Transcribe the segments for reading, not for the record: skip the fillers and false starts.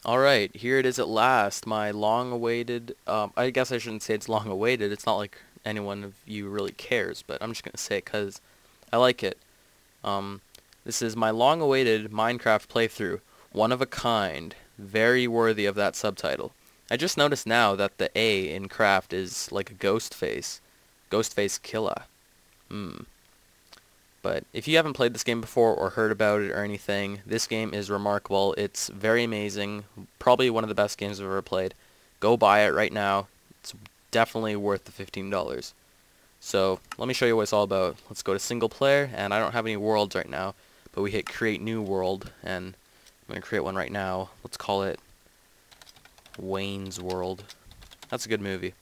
Alright, here it is at last, my long-awaited, I guess I shouldn't say it's long-awaited, it's not like anyone of you really cares, but I'm just gonna say it 'cause I like it. Um, this is my long-awaited Minecraft playthrough, one of a kind, very worthy of that subtitle. I just noticed now that the A in craft is like a ghost face. Ghost face killer. Hmm. But if you haven't played this game before or heard about it or anything, this game is remarkable. It's very amazing. Probably one of the best games I've ever played. Go buy it right now. It's definitely worth the $15. So let me show you what it's all about. Let's go to single player, and I don't have any worlds right now, but we hit create new world, and I'm going to create one right now. Let's call it Wayne's World. That's a good movie.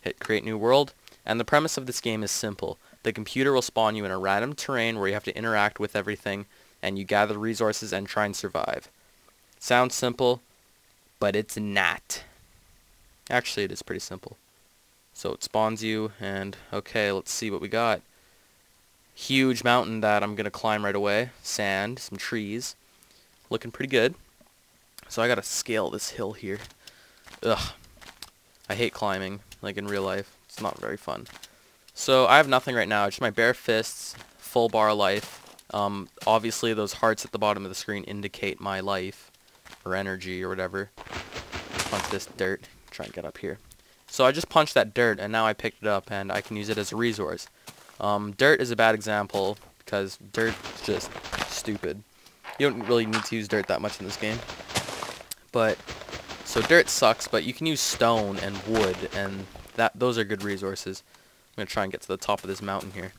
Hit create new world, and the premise of this game is simple. The computer will spawn you in a random terrain where you have to interact with everything, and you gather resources and try and survive. Sounds simple, but it's not. Actually, it is pretty simple. So it spawns you, and okay, let's see what we got. Huge mountain that I'm going to climb right away. Sand, some trees. Looking pretty good. So I got to scale this hill here. Ugh. I hate climbing, like in real life. It's not very fun. So I have nothing right now, just my bare fists, full bar life. Obviously those hearts at the bottom of the screen indicate my life, or energy, or whatever. Punch this dirt, try and get up here. So I just punched that dirt, and now I picked it up, and I can use it as a resource. Dirt is a bad example, because dirt is just stupid. You don't really need to use dirt that much in this game. But, so dirt sucks, but you can use stone and wood, and those are good resources. I'm going to try and get to the top of this mountain here.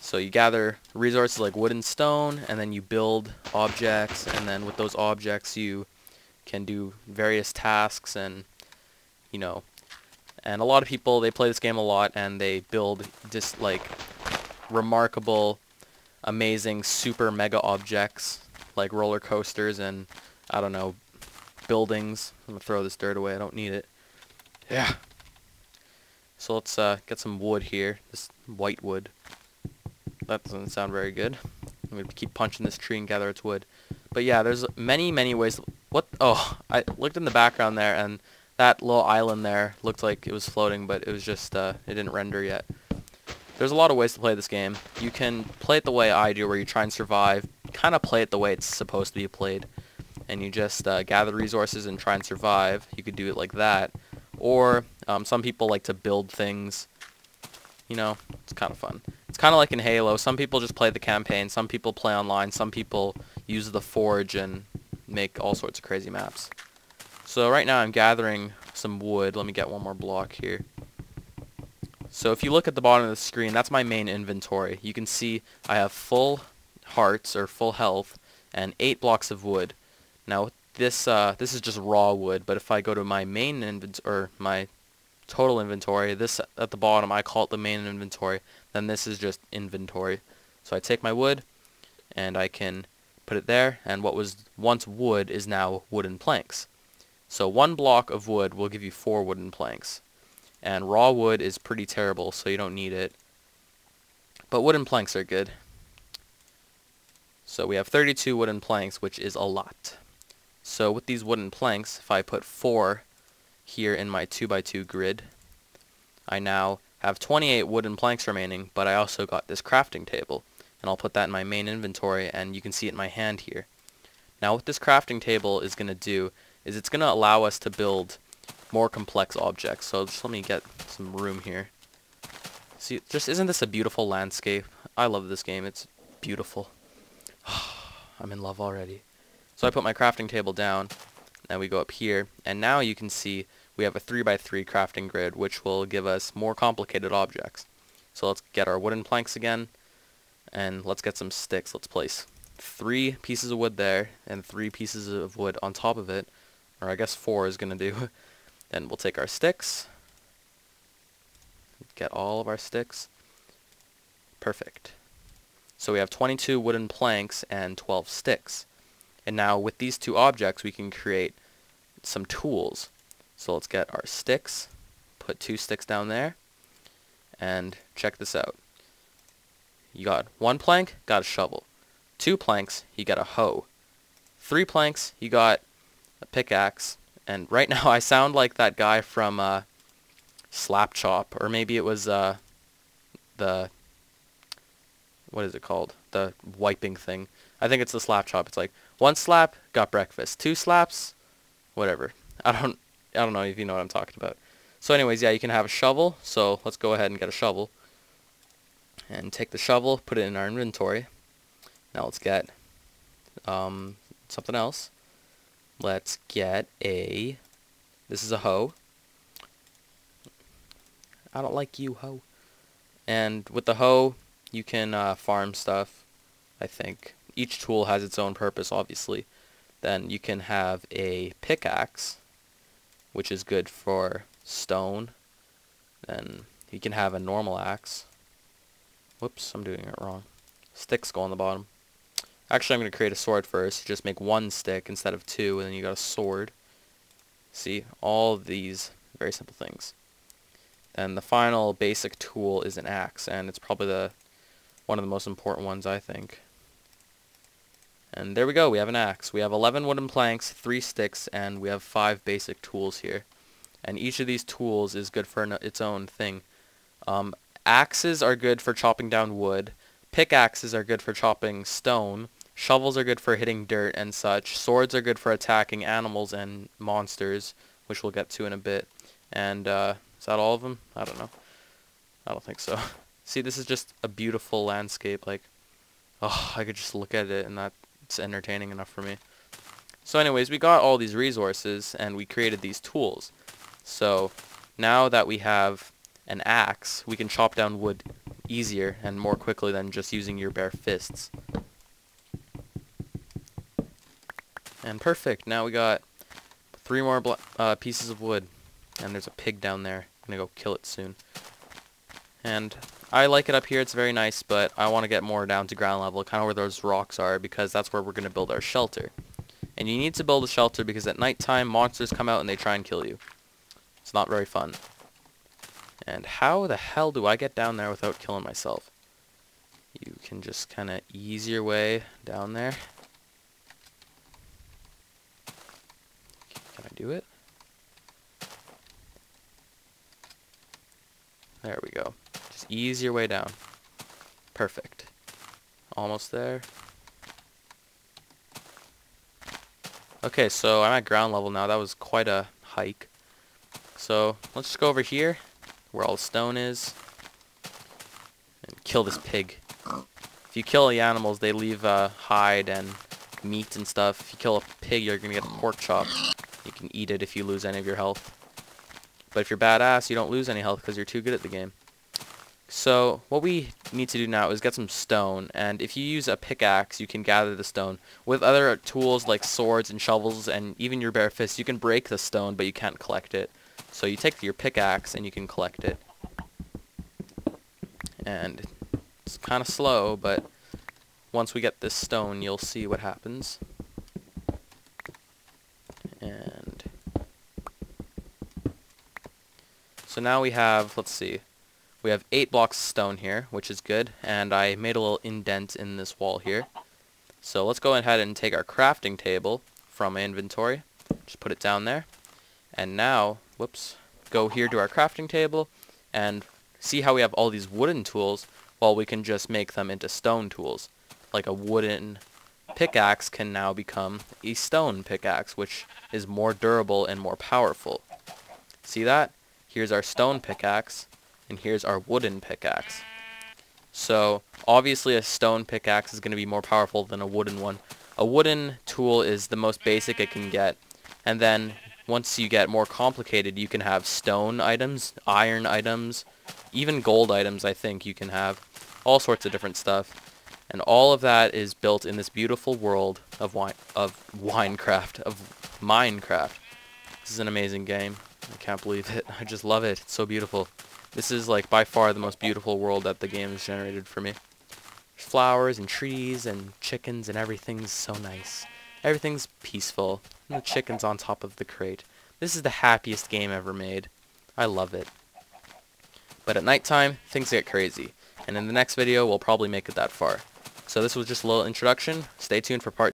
So you gather resources like wood and stone, and then you build objects, and then with those objects you can do various tasks, and and a lot of people, they play this game a lot, and they build just like remarkable, amazing, super mega objects like roller coasters and I don't know, buildings. I'm going to throw this dirt away, I don't need it. Yeah. So let's get some wood here, this white wood. That doesn't sound very good. I'm going to keep punching this tree and gather its wood. But yeah, there's many, many ways. What? Oh, I looked in the background there, and that little island there looked like it was floating, but it was just, it didn't render yet. There's a lot of ways to play this game. You can play it the way I do, where you try and survive, kind of play it the way it's supposed to be played, and you just gather resources and try and survive. You could do it like that. Or some people like to build things. It's kind of fun. It's kind of like in Halo. Some people just play the campaign. Some people play online. Some people use the Forge and make all sorts of crazy maps. So right now I'm gathering some wood. Let me get one more block here. So if you look at the bottom of the screen, that's my main inventory. You can see I have full hearts or full health and 8 blocks of wood. Now this is just raw wood, but if I go to my main or my total inventory, this at the bottom, I call it the main inventory, then this is just inventory. So I take my wood and I can put it there, and what was once wood is now wooden planks. So 1 block of wood will give you 4 wooden planks. And raw wood is pretty terrible, so you don't need it. But wooden planks are good. So we have 32 wooden planks, which is a lot. So with these wooden planks, if I put 4 here in my 2x2 grid, I now have 28 wooden planks remaining, but I also got this crafting table. And I'll put that in my main inventory, and you can see it in my hand here. Now what this crafting table is going to do is it's going to allow us to build more complex objects. So just let me get some room here. See, just isn't this a beautiful landscape? I love this game. It's beautiful. I'm in love already. So I put my crafting table down, and we go up here, and now you can see we have a 3x3 crafting grid, which will give us more complicated objects. So let's get our wooden planks again, and let's get some sticks. Let's place 3 pieces of wood there, and 3 pieces of wood on top of it, or I guess 4 is going to do. Then we'll take our sticks, get all of our sticks. Perfect. So we have 22 wooden planks and 12 sticks. And now with these 2 objects we can create some tools. So let's get our sticks, put 2 sticks down there, and check this out. You got 1 plank, got a shovel. 2 planks, you got a hoe. 3 planks, you got a pickaxe, and right now I sound like that guy from Slap Chop, or maybe it was the, what is it called? The wiping thing. I think it's the Slap Chop. It's like 1 slap, got breakfast. 2 slaps, whatever. I don't know if you know what I'm talking about. So anyways, yeah, you can have a shovel. So let's go ahead and get a shovel. And take the shovel, put it in our inventory. Now let's get something else. Let's get a... This is a hoe. I don't like you, hoe. And with the hoe, you can farm stuff, I think. Each tool has its own purpose, obviously. Then you can have a pickaxe, which is good for stone. Then you can have a normal axe. Whoops, I'm doing it wrong. Sticks go on the bottom. Actually, I'm going to create a sword first. Just make 1 stick instead of 2, and then you got a sword. See, all of these very simple things. And the final basic tool is an axe, and it's probably one of the most important ones, I think. And there we go, we have an axe. We have 11 wooden planks, 3 sticks, and we have 5 basic tools here. And each of these tools is good for its own thing. Axes are good for chopping down wood. Pickaxes are good for chopping stone. Shovels are good for hitting dirt and such. Swords are good for attacking animals and monsters, which we'll get to in a bit. And is that all of them? I don't know. I don't think so. See, this is just a beautiful landscape. Like, oh, I could just look at it and that's entertaining enough for me. So anyways, we got all these resources and we created these tools. So now that we have an axe, we can chop down wood easier and more quickly than just using your bare fists. And perfect. Now we got 3 more pieces of wood. And there's a pig down there. I'm gonna go kill it soon. And I like it up here. It's very nice, but I want to get more down to ground level, kind of where those rocks are, because that's where we're going to build our shelter. And you need to build a shelter because at nighttime, monsters come out and they try and kill you. It's not very fun. And how the hell do I get down there without killing myself? You can just kind of ease your way down there. Can I do it? There we go. Just ease your way down. Perfect. Almost there. Okay, so I'm at ground level now. That was quite a hike. So let's just go over here, where all the stone is, and kill this pig. If you kill the animals, they leave hide and meat and stuff. If you kill a pig, you're going to get a pork chop. You can eat it if you lose any of your health. But if you're badass, you don't lose any health because you're too good at the game. So what we need to do now is get some stone, and if you use a pickaxe, you can gather the stone. With other tools like swords and shovels and even your bare fists, you can break the stone, but you can't collect it. So you take your pickaxe and you can collect it. And it's kind of slow, but once we get this stone, you'll see what happens. And so now we have, let's see, we have 8 blocks of stone here, which is good, and I made a little indent in this wall here. So let's go ahead and take our crafting table from my inventory, just put it down there, and now, whoops, go here to our crafting table, and see how we have all these wooden tools, while we can just make them into stone tools. Like a wooden pickaxe can now become a stone pickaxe, which is more durable and more powerful. See that? Here's our stone pickaxe, and here's our wooden pickaxe. So, obviously a stone pickaxe is going to be more powerful than a wooden one. A wooden tool is the most basic it can get, and then once you get more complicated, you can have stone items, iron items, even gold items I think you can have, all sorts of different stuff. And all of that is built in this beautiful world of Minecraft. This is an amazing game. I can't believe it. I just love it. It's so beautiful. This is like by far the most beautiful world that the game has generated for me. There's flowers and trees and chickens and everything's so nice. Everything's peaceful. And the chicken's on top of the crate. This is the happiest game ever made. I love it. But at nighttime, things get crazy. And in the next video, we'll probably make it that far. So this was just a little introduction. Stay tuned for part